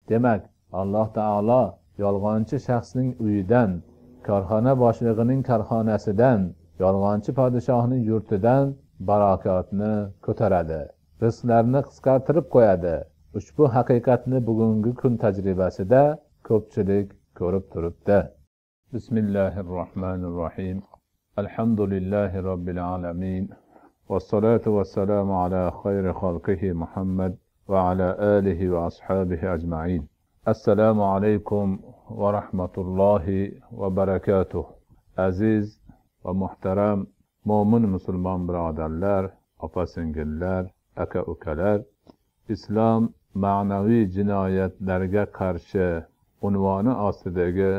Demak, Alloh taolo yolg'onchi shaxsning uyidan, korxona boshlig'ining korxonasidan, yolg'onchi podshohning yurtidan barakotni ko'taradi, rizqlarni qisqartirib qo'yadi. Ushbu haqiqatni bugungi kun tajribasida ko'pchilik ko'rib turibdi. Bismillahirrohmanirrohim. Alhamdulillahi robbil alamin. Vassalatu vassalamu ala khayri xalqihi Muhammad va ala alihi va ashabihi ajma'in. Assalomu alaykum va rahmatullohi va barakatuh. Aziz va muhtaram mo'min musulmon birodarlar, opa-singillar, aka-ukalar, islom ma'naviy jinoyatlarga qarshi unvoni ostidagi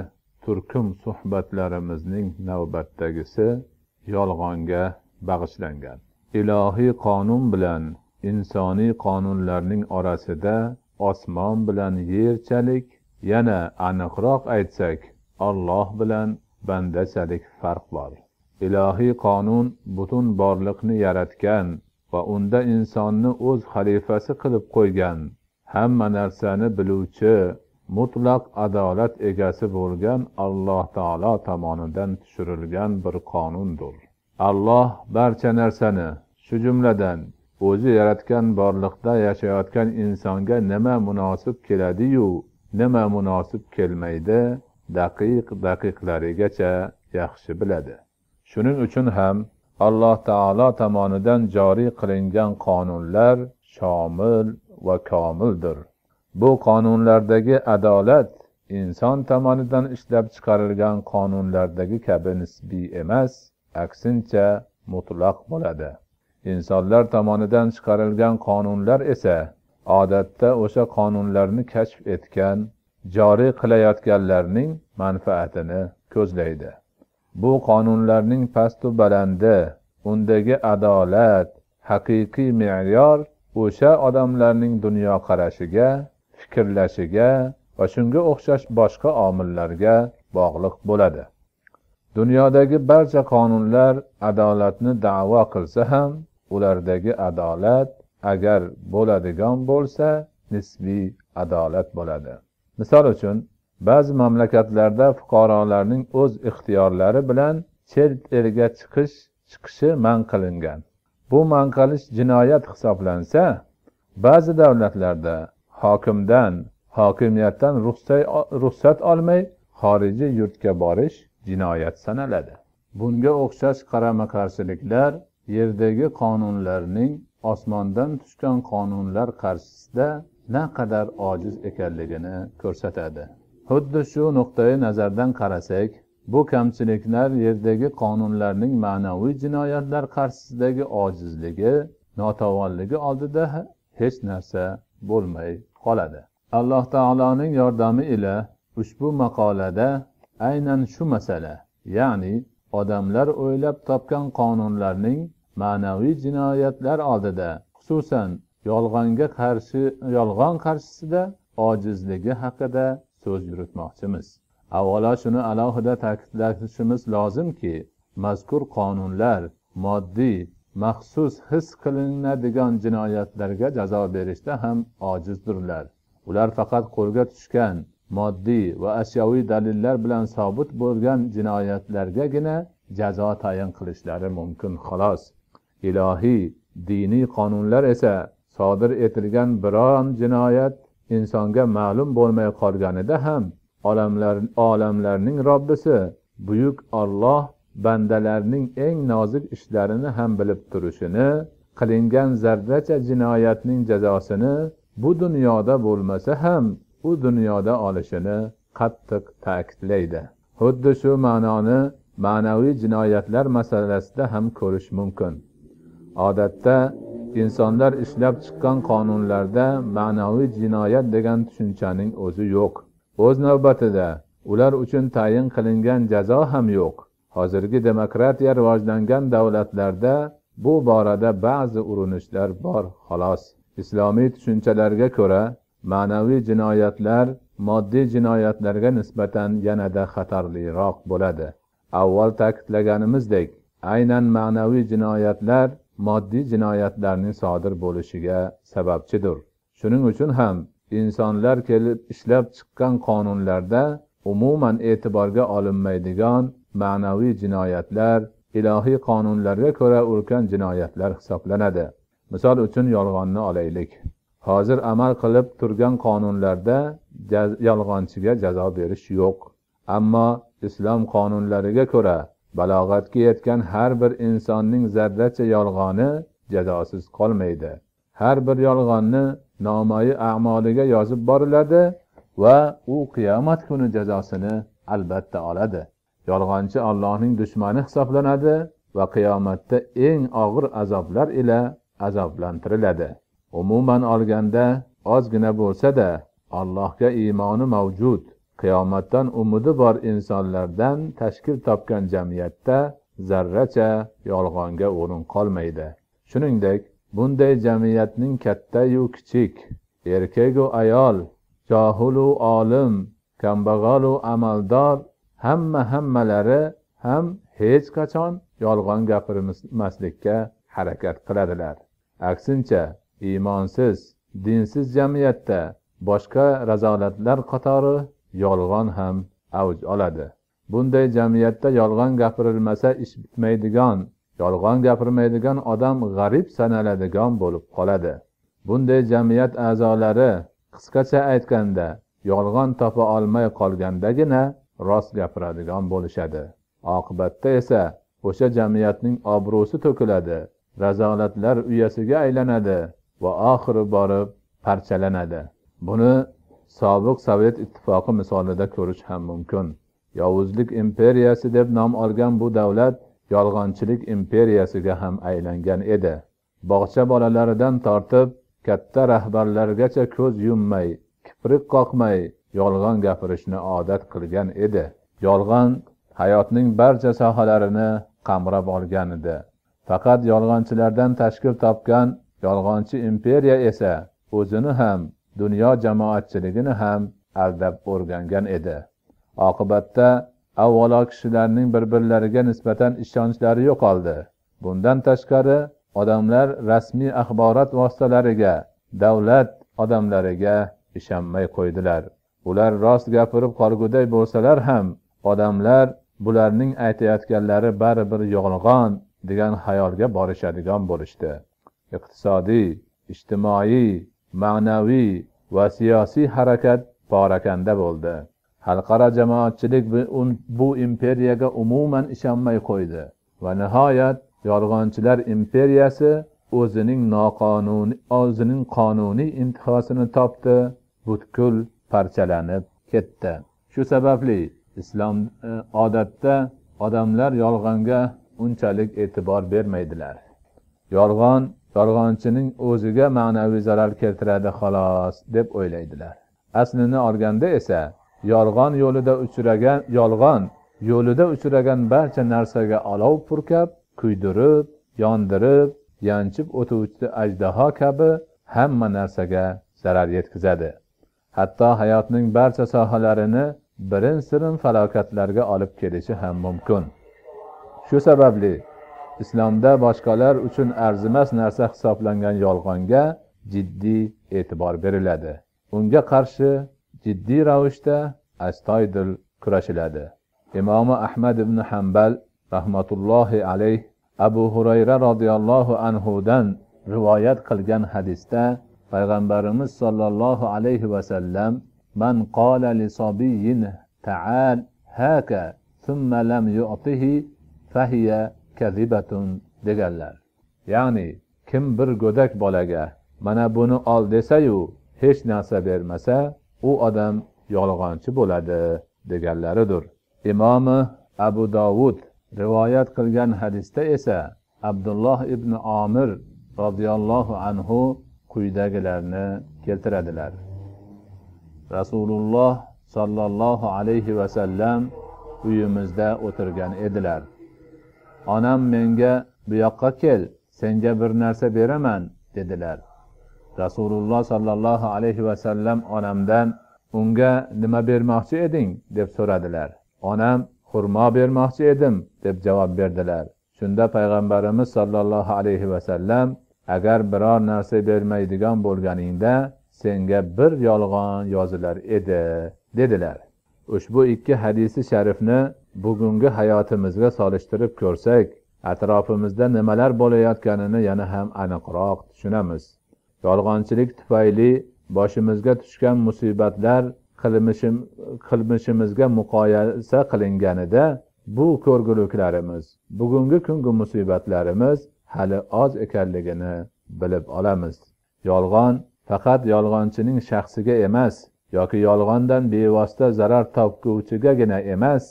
turkum suhbatlarimizning navbatdagisi yolg'onga bag'ishlangan. Ilohiy qonun bilan insoniy qonunlarning orasida osmon bilan yerchalik, yana aniqroq aytsak, Alloh bilan bandachalik farq bor. Ilohiy qonun butun borliqni yaratgan va unda insonni o'z xalifasi qilib qo'ygan, hamma narsani biluvchi, mutlaq adolat egasi bo'lgan Alloh taolo tomonidan tushirilgan bir qonundir. Alloh barcha narsani, shu jumladan o'zi yaratgan borliqda yashayotgan insonga nima munosib keladi-yu, nima munosib kelmaydi, daqiqlarigacha yaxshi biladi. Shuning uchun ham Alloh taolo tomonidan joriy qilingan qonunlar shomil va komildir. Bu qonunlardagi adolat inson tomonidan ishlab chiqarilgan qonunlardagi kabi nisbiy emas, aksincha mutlaq bo'ladi. Insonlar tomonidan chiqarilgan qonunlar esa odatda o'sha qonunlarni kashf etgan, joriy qilayotganlarning manfaatini ko'zlaydi. Bu qonunlarning pastu balandi, undagi adolat, haqiqiy me'yor o'sha odamlarning dunyoqarashiga, fikrlashiga va shunga o'xshash boshqa omillarga bog'liq bo'ladi. Dunyodagi barcha qonunlar adolatni da'vo qilsa ham, ulardagi adolat agar bo'ladigan bo'lsa, nisbiy adolat bo'ladi. Misol uchun, ba'zi mamlakatlarda fuqarolarning o'z ixtiyorlari bilan chet elga chiqishi man qilingan. Bu man qilish jinoyat hisoblansa, ba'zi davlatlarda hokimiyatdan ruxsat olmay xorijiy yurtga borish jinoyat sanaladi. Bunga o'xshash qarama-qarshiliklar yerdagi qonunlarning osmondan tushgan qonunlar qarshisida naqadar ojiz ekanligini ko'rsatadi. Xuddi shu nuqtai nazardan qarasak, bu kamchiliklar yerdagi qonunlarning ma'naviy jinoyatlar qarshisidagi ojizligi, notavonligi oldida hech narsa bo'lmay qoladi. Alloh taoloning yordami ila ushbu maqolada aynan shu masala, ya'ni odamlar o'ylab topgan qonunlarning ma'naviy jinoyatlar oldida, xususan yolg'on qarshisida ojizligi haqida so'z yuritmoqchimiz. Avvalo shuni alohida ta'kidlashimiz lozimki, mazkur qonunlar moddiy, maxsus his qilinadigan jinoyatlarga jazo berishda ham ojizdirlar. Ular faqat qo'lga tushgan moddiy va ashyoviy dalillar bilan sobit bo'lgan jinoyatlargagina jazo tayin qilishlari mumkin xolos. Ilohiy, diniy qonunlar esa sodir etilgan biron jinoyat insonga ma'lum bo'lmay qolganida ham olamlarning Robbisi buyuk Alloh bandalarning eng nozik ishlarini ham bilib turishini, qilingan zarracha jinoyatning jazosini bu dunyoda bo'lmasa ham u dunyoda olishini qattiq ta'kidlaydi. Xuddi shu ma'noni ma'naviy jinoyatlar masalasida ham ko'rish mumkin. Odatda insonlar ishlab chiqqan qonunlarda ma'naviy jinoyat degan tushunchaning o'zi yo'q. O'z navbatida ular uchun tayin qilingan jazo ham yo'q. Hozirgi demokratiya rivojlangan davlatlarda bu borada ba'zi urinishlar bor xolos. Islomiy tushunchalarga ko'ra, ma'naviy jinoyatlar moddiy jinoyatlarga nisbatan yanada xatarliroq bo'ladi. Avval ta'kidlaganimizdek, aynan ma'naviy jinoyatlar moddiy jinoyatlarning sodir bo'lishiga sababchidir. Shuning uchun ham insonlar kelib ishlab chiqqan qonunlarda umuman e'tiborga olinmaydigan ma'naviy jinoyatlar ilohiy qonunlarga ko'ra ulkan jinoyatlar hisoblanadi. Misol uchun yolg'onni olaylik. Hozir amal qilib turgan qonunlarda yolg'onchiga jazo berish yo'q. Ammo islom qonunlariga ko'ra balog'atga yetgan har bir insonning zarracha yolg'oni jazosiz qolmaydi. Har bir yolg'onni nomai a'moliga yozib boriladi va u qiyomat kuni jazosini albatta oladi. Yolg'onchi Allohning dushmani hisoblanadi va qiyomatda eng og'ir azoblar ila azoblantiriladi. Umuman olganda ozgina bo'lsa-da Allohga iymoni mavjud, qiyomatdan umidi bor insonlardan tashkil topgan jamiyatda zarracha yolg'onga o'rin qolmaydi. Shuningdek, bunday jamiyatning katta-yu kichik, erkak-u ayol, johil-u olim, kambag'al-u amaldor hammalari ham hech qachon yolg'on gapirmaslikka harakat qiladilar. Aksincha, iymonsiz, dinsiz jamiyatda boshqa razolatlar qatori yolg'on ham avj oladi. Bunday jamiyatda yolg'on gapirilmasa ish bitmaydigan, yolg'on gapirmaydigan odam g'arib sanaladigan bo'lib qoladi. Bunday jamiyat a'zolari qisqacha aytganda yolg'on topa olmay qolgandagina rost gapiradigan bo'lishadi. Oqibatda esa o'sha jamiyatning obro'si to'kiladi, razolatlar uyasiga aylanadi va oxiri borib parchalanadi. Buni sobiq Sovet ittifoqi misolida ko'rish ham mumkin. Yovuzlik imperiyasi deb nom olgan bu davlat yolg'onchilik imperiyasiga ham aylangan edi. Bog'cha bolalaridan tortib katta rahbarlargacha ko'z yummay, kiprik qoqmay yolg'on gapirishni odat qilgan edi. Yolg'on hayotning barcha sohalarini qamrab olgan edi. Faqat yolg'onchilardan tashkil topgan yolg'onchi imperiya esa o'zini ham, dunyo jamoatchiligini ham aldab o'rgangan edi. Oqibatda avvalo kishilarning bir-birlariga nisbatan ishonchlari yo'qoldi. Bundan tashqari odamlar rasmiy axborot vositalariga, davlat odamlariga ishonmay qo'ydilar. Ular rost gapirib qolguday bo'lsalar ham, odamlar bularning aytayotganlari baribir yolg'on degan xayolga borishadigan bo'lishdi. Iqtisodiy, ijtimoiy, ma'naviy va siyosiy harakat parakanda bo'ldi. Xalqaro jamoatchilik bu imperiyaga umuman ishonmay qo'ydi va nihoyat yolg'onchilar imperiyasi o'zining qonuniy intihosini topdi, butkul parchalanib ketdi. Shu sababli islom odatda odamlar yolg'onga unchalik e'tibor bermaydilar. Yolg'onchining o'ziga ma'naviy zarar keltiradi xolos deb o'ylaydilar. Aslini olganda esa yolg'on yo'lida uchragan barcha narsaga olov purkab, kuydirib, yondirib, yanchib o'tuvchi ajdaho kabi hamma narsaga zarar yetkazadi. Hatto hayotning barcha sohalarini birin-sirin falokatlarga olib kelishi ham mumkin. Shu sababli islomda boshqalar uchun arzimas narsa hisoblangan yolg'onga jiddiy e'tibor beriladi. Unga qarshi jiddiy ravishda astoydil kurashiladi. Imom Ahmad ibn Hanbal rahmatullohi alayh Abu Hurayra radhiyallohu anhudan rivoyat qilgan hadisda payg'ambarimiz sollallohu alayhi va sallam man qala li sabiyyin ta'al haka thumma lam yu'tihi fahiya kadhibatun deganlar. Ya'ni kim bir go'dak bolaga mana buni ol desa-yu hech narsa bermasa, u odam yolg'onchi bo'ladi deganlaridir. Imom Abu Dovud rivoyat qilgan hadisda esa Abdulloh ibn Omir radhiyallohu anhu quyidagilarni keltiradilar. Rasululloh sallallohu alayhi va sallam uyimizda o'tirgan edilar. Onam menga bu yoqqa kel, senga bir narsa beraman dedilar. Rasululloh sallallohu alayhi va sallam onamdan unga nima bermoqchi eding deb so'radilar. Onam xurmo bermoqchi edim deb javob berdilar. Shunda payg'ambarimiz sallallohu alayhi va sallam agar biror narsa bermaydigan bo'lganingda senga bir yolg'on yozilar edi dedilar. Ushbu ikki hadisi sharifni bugungi hayotimizga solishtirib ko'rsak, atrofimizda nimalar bo'layotganini yana ham aniqroq tushunamiz. Yolg'onchilik tufayli boshimizga tushgan musibatlar qilmishimizga muqoyasa qilinganida bu ko'rguliklarimiz, bugungi kungi musibatlarimiz hali oz ekanligini bilib olamiz. Yolg'on faqat yolg'onchining shaxsiga emas, yoki yolg'ondan bevosita zarar topguvchigagina emas,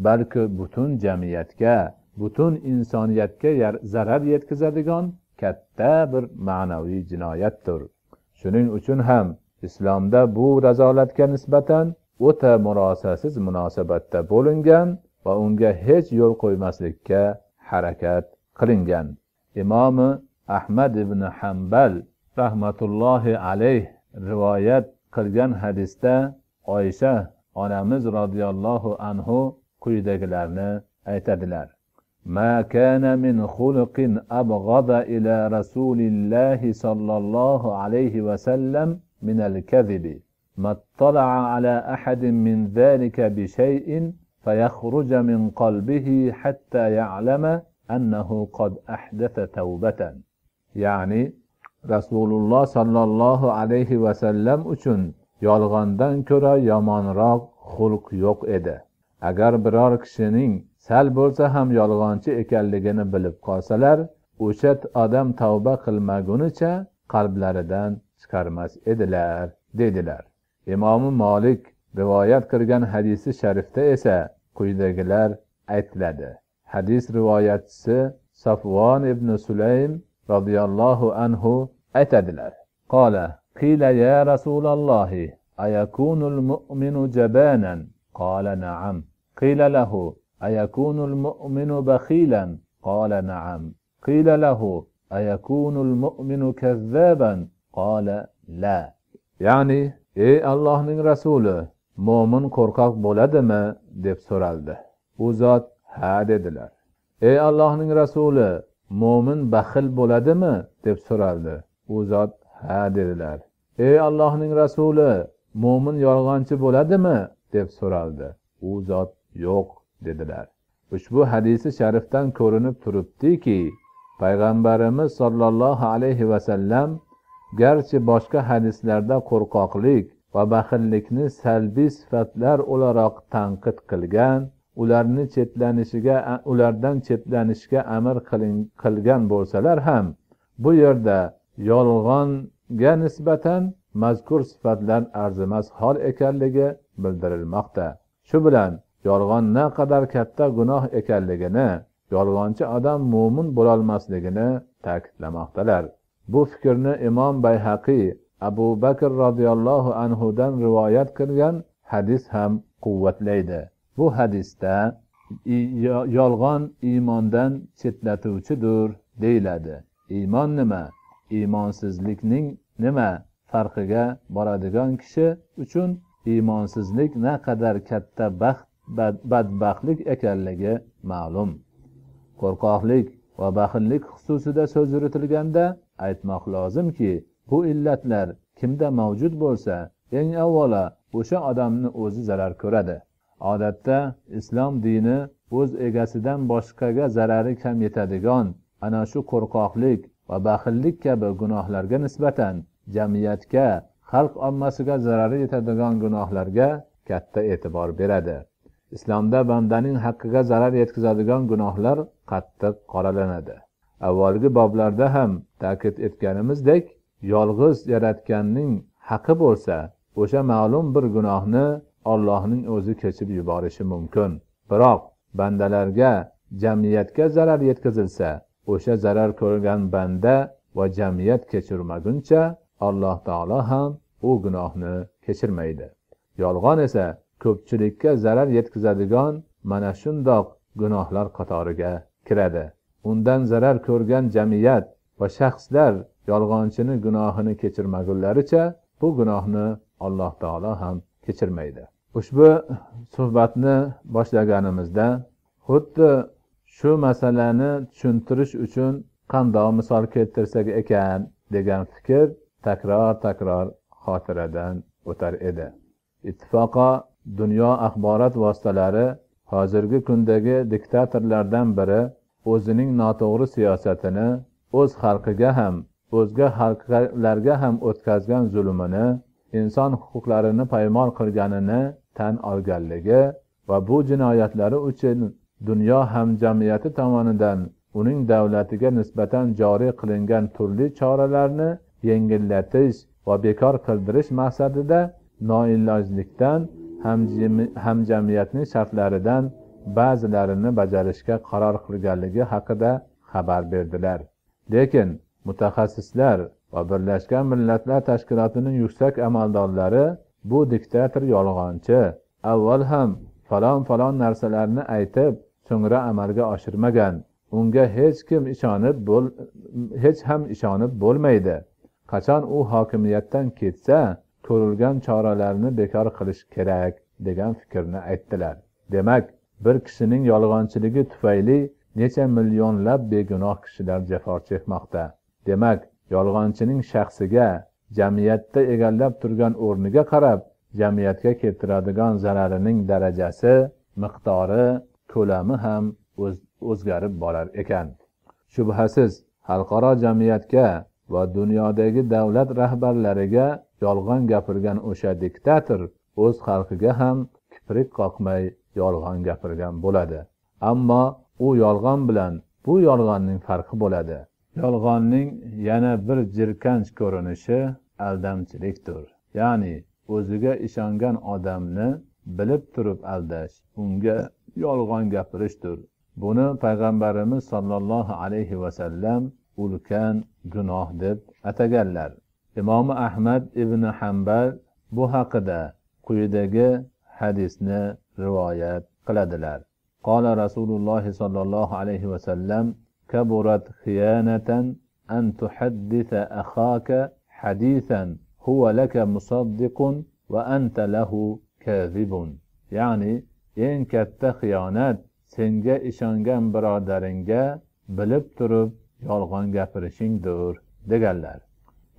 balki butun jamiyatga, butun insoniyatga zarar yetkazadigan katta bir ma'naviy jinoyatdir. Shuning uchun ham islomda bu razolatga nisbatan o'ta murosasiz munosabatda bo'lingan va unga hech yo'l qo'ymaslikka harakat qilingan. Imomi Ahmad ibn Hanbal rahmatullohi alayh rivoyat qilgan hadisda Oysha onamiz radhiyallohu anhu quyidagilarni aytadilar. Ma kana min xuluqin abghada ila rasulillahi sallallohu alayhi va sallam min al-kadhibi mattala'a ala ahadin min zalika bi shay'in fayakhruja min qalbihi hatta ya'lama annahu qad ahdatha tawbatan. Ya'ni Rasululloh sallallohu alayhi va sallam uchun yolg'ondan ko'ra yomonroq xulq yo'q edi. Agar biror kishining sal bo'lsa ham yolg'onchi ekanligini bilib qolsalar, o'sha odam tavba qilmagunicha qalblaridan chiqarmas edilar dedilar. Imom Malik rivoyat qilgan hadisi sharifda esa quyidagilar aytiladi. Hadis rivoyatchisi Safvon ibn Sulaym radhiyallohu anhu aytadilar. Qala qila ya Rasululloh ayakunul mu'minu jabanan? Qala na'am. Qila lahu ayakunul mu'minu bakhilan? Qala na'am. Qila lahu ayakunul mu'minu kazzaban? Qala la. Ya'ni ey Allohning rasuli, mo'min qo'rqoq bo'ladimi deb so'raldi. U zot ha dedilar. Ey Allohning rasuli, mo'min baxil bo'ladimi deb so'raldi. U zot ha dedilar. Ey Allohning rasuli, mo'min yolg'onchi bo'ladimi deb so'raldi. U zot yo'q dedilar. Ushbu hadisi sharifdan ko'rinib turibdiki, payg'ambarimiz sollallohu alayhi va sallam garchi boshqa hadislarda qo'rqoqlik va baxillikni salbiy sifatlar o'laroq tanqid qilgan, ulardan chetlanishga amr qilgan bo'lsalar ham, bu yerda yolg'onga nisbatan mazkur sifatlar arzimas hol ekanligi bildirilmoqda. Shu bilan yolg'on naqadar katta gunoh ekanligini, yolg'onchi odam mo'min bo'lolmasligini ta'kidlamoqdalar. Bu fikrni Imom Bayhaqiy Abu Bakr radhiyallohu anhudan rivoyat qilgan hadis ham quvvatlaydi. Bu hadisda yolg'on iymondan chetlatuvchidir deyiladi. Iymon nima? Iymonsizlikning nima farqiga boradigan kishi uchun iymonsizlik naqadar katta badbaxtlik ekanligi ma'lum. Qo'rqoqlik va baxillik xususida so'z yuritilganda aytmoq lozimki, bu illatlar kimda mavjud bo'lsa, eng avvalo o'sha odamni o'zi zarar ko'radi. Odatda islom dini o'z egasidan boshqaga zarari kam yetadigan ana shu qo'rqoqlik va baxillik kabi gunohlarga nisbatan jamiyatga, xalq ommasiga zarari yetadigan gunohlarga katta e'tibor beradi. Islomda bandaning haqqiga zarar yetkazadigan gunohlar qattiq qoralanadi. Avvalgi boblarda ham ta'kid etganimizdek, yolg'iz yaratganning haqqi bo'lsa, o'sha ma'lum bir gunohni Allohning o'zi kechirib yuborishi mumkin. Biroq bandalarga, jamiyatga zarar yetkazilsa, o'sha zarar ko'rgan banda va jamiyat kechirmaguncha Alloh taolo ham u gunohni kechirmaydi. Yolg'on esa ko'pchilikka zarar yetkazadigan mana shundoq gunohlar qatoriga kiradi. Undan zarar ko'rgan jamiyat va shaxslar yolg'onchini gunohini kechirmagunlaricha bu gunohni Alloh taolo ham kechirmaydi. Ushbu suhbatni boshlaganimizda xuddi shu masalani tushuntirish uchun qandoq misol keltirsak ekan degan fikr takror xotiradan o'tar edi. Ittifoqo dunyo axborot vositalari hozirgi kundagi diktatorlardan biri o'zining noto'g'ri siyosatini, o'z xalqiga ham, o'zga xalqlarga ham o'tkazgan zulmini, inson huquqlarini poymol qilganini tan olganligi va bu jinoyatlari uchun dunyo hamjamiyati tomonidan uning davlatiga nisbatan joriy qilingan turli choralarni yengillatish va bekor qildirish maqsadida noilojlikdan hamjamiyatning shartlaridan ba'zilarini bajarishga qaror qilganligi haqida xabar berdilar. Lekin mutaxassislar va Birlashgan Millatlar Tashkilotining yuksak amaldorlari bu diktator yolg'onchi, avval ham falon narsalarni aytib, so'ngra amalga oshirmagan, unga hech ham ishonib bo'lmaydi. Qachon u hokimiyatdan ketsa, ko'rilgan choralarni bekor qilish kerak degan fikrni aytdilar. Demak, bir kishining yolg'onchiligi tufayli necha millionlab begunoh kishilar jafo chekmoqda. Demak, yolg'onchining shaxsiga, jamiyatda egallab turgan o'rniga qarab, jamiyatga keltiradigan zararining darajasi, miqdori, ko'lami ham o'zgarib borar ekan. Shubhasiz, xalqaro jamiyatga va dunyodagi davlat rahbarlariga yolg'on gapirgan o'sha diktator o'z xalqiga ham kiprik qoqmay yolg'on gapirgan bo'ladi. Ammo u yolg'on bilan bu yolg'onning farqi bo'ladi. Yolg'onning yana bir jirkanch ko'rinishi aldamchilikdir. Ya'ni o'ziga ishongan odamni bilib turib aldash, unga yolg'on gapirishdir. Buni payg'ambarimiz sollallohu alayhi vasallam ulkan gunoh deb ataganlar. Imom Ahmad ibn Hanbal bu haqida quyidagi hadisni rivoyat qiladilar. Qala Rasululloh sollallohu alayhi vasallam: "Kaburat khiyanatan an tuhaddisa akhaka hadithan huwa laka musaddiqun va anta lahu kadhibun." Ya'ni eng katta xiyonat senga ishongan birodaringga bilib turib yolg'on gapirishingdir deganlar.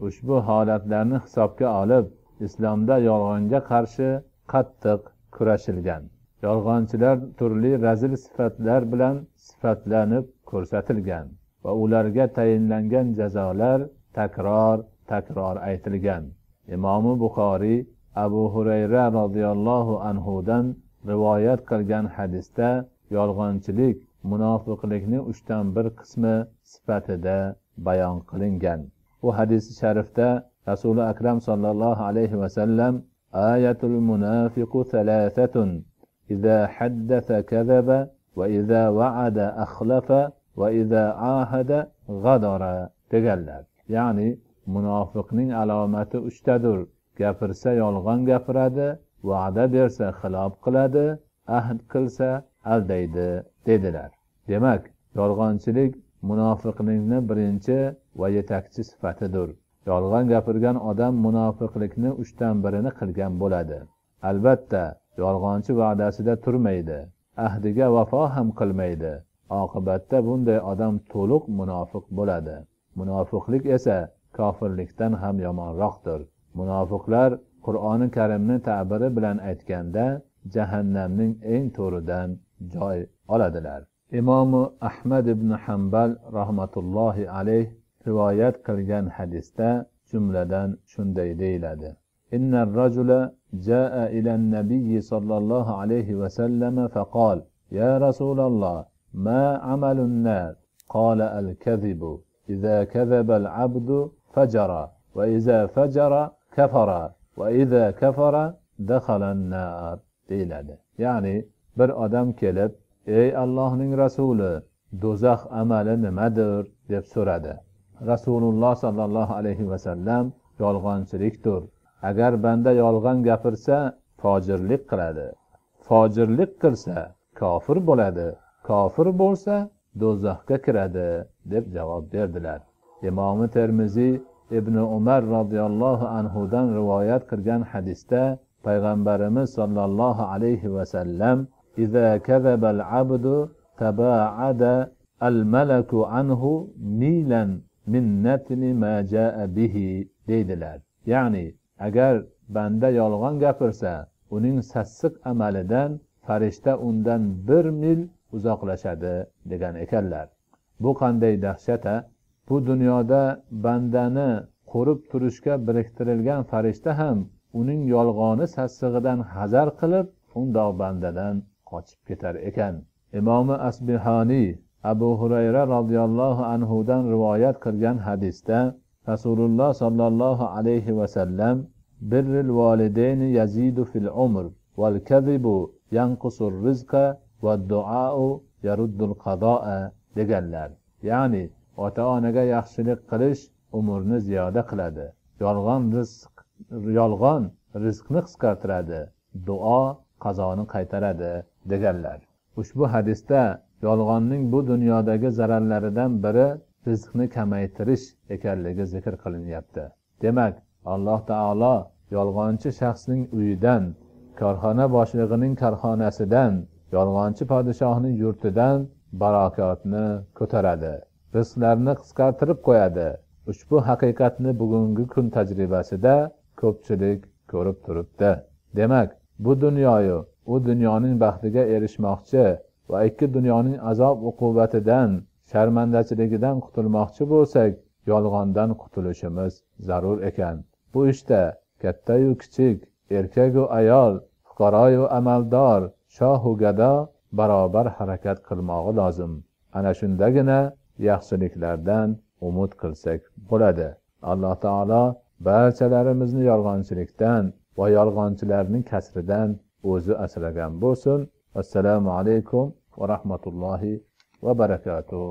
Ushbu holatlarni hisobga olib, islomda yolg'onga qarshi qattiq kurashilgan. Yolg'onchilar turli razil sifatlar bilan sifatlanib ko'rsatilgan va ularga tayinlangan jazolar takror aytilgan. Imom Buxoriy Abu Hurayra radhiyallohu anhudan rivoyat qilgan hadisda yolg'onchilik munofiqlikning 1/3 qismi sifatida bayon qilingan. Bu hadis-i sharifda Rasuli akram sallallohu alayhi vasallam ayatul munafiqu thalathatun idza haddatha kadhaba va idza wa'ada akhlafa va idza ahada ghadara deganlar. Ya'ni munofiqning alomati 3tadir. Gapirsa yolg'on gapiradi, va'da bersa xilof qiladi, ahd qilsa aldaydi dedilar. Demak, yolg'onchilik munofiqlikning birinchi va yetakchi sifatidir. Yolg'on gapirgan odam munofiqlikni 3/1 qilgan bo'ladi. Albatta, yolg'onchi va'dasida turmaydi, ahdiga vafo ham qilmaydi. Oqibatda bunday odam to'liq munofiq bo'ladi. Munofiqlik esa kofirlikdan ham yomonroqdir. Munofiqlar Qur'oni Karimni ta'biri bilan aytganda jahannamning eng to'ridan joy oladilar. Imom Ahmad ibn Hanbal rahmatullohi alayh rivoyat qilgan hadisda jumladan shunday deyiladi: "Innar rajula jaa ila an-nabiy sallallohu alayhi va sallam faqal: Ya Rasululloh, ma amalun nas? Qala al-kadhibu. Idza kadhaba al-'abdu fajara va idza fajara kafara va idza kafara dakhala an-nar." deyiladi. Ya'ni bir odam kelib, "Ey Allohning rasuli, do'zax amali nimadir?" deb so'radi. Rasululloh sallallohu alayhi vasallam yolg'onchilikdir. Agar banda yolg'on gapirsa, fojirlik qiladi. Fojirlik qilsa, kofir bo'ladi. Kofir bo'lsa, do'zaxga kiradi deb javob berdilar. Imom Termiziy Ibn Umar radhiyallohu anhudan rivoyat qilgan hadisda payg'ambarimiz sollallohu alayhi vasallam "Iza kadhaba al-'abdu taba'ada al-malaku anhu milan min natni ma jaa bihi" deydilar. Ya'ni agar banda yolg'on gapirsa uning sassiq amalidan farishta undan 1 mil uzoqlashadi degan ekanlar. Bu qanday dahshat-a? Bu dunyoda bandani qo'rib turishga biriktirilgan farishta ham uning yolg'oni sassig'idan hazar qilib undoq bandadan qochib ketar ekan. Imomi Asbihoniy Abu Hurayra radhiyallohu anhudan rivoyat qilgan hadisda Rasululloh sallallohu alayhi vasallam birrul volidayni yazidu fil umr val kadhibu yanqusur rizqa vad du'a'u yaruddul qado'a deganlar. Ya'ni ota-onaga yaxshilik qilish umrni ziyoda qiladi. Yolg'on rizqni qisqartiradi. Duo qazoni qaytaradi deganlar. Ushbu hadisda yolg'onning bu dunyodagi zararlaridan biri rizqni kamaytirish ekanligi zikr qilinyapti. Demak, Alloh taolo yolg'onchi shaxsning uyidan, korxona boshlig'ining korxonasidan, yolg'onchi podshohning yurtidan barakotni ko'taradi. Rizqlarni qisqartirib qo'yadi. Ushbu haqiqatni bugungi kun tajribasida ko'pchilik ko'rib turibdi. Demak, bu dunyoyu u dunyoning baxtiga erishmoqchi va ikki dunyoning azob uqubatidan, sharmandachiligidan qutulmoqchi bo'lsak, yolg'ondan qutulishimiz zarur ekan. Bu ishda katta-yu kichik, erkak-u ayol, fuqaro-yu amaldor, shoh-u gado barobar harakat qilmog'i lozim. Ana shundagina yaxshiliklardan umid qilsak bo'ladi. Alloh taolo barchalarimizni yolg'onchilikdan va yolg'onchilarning kasridan o'zi asragan bo'lsin. Assalomu alaykum va rahmatullohi va barakatuh.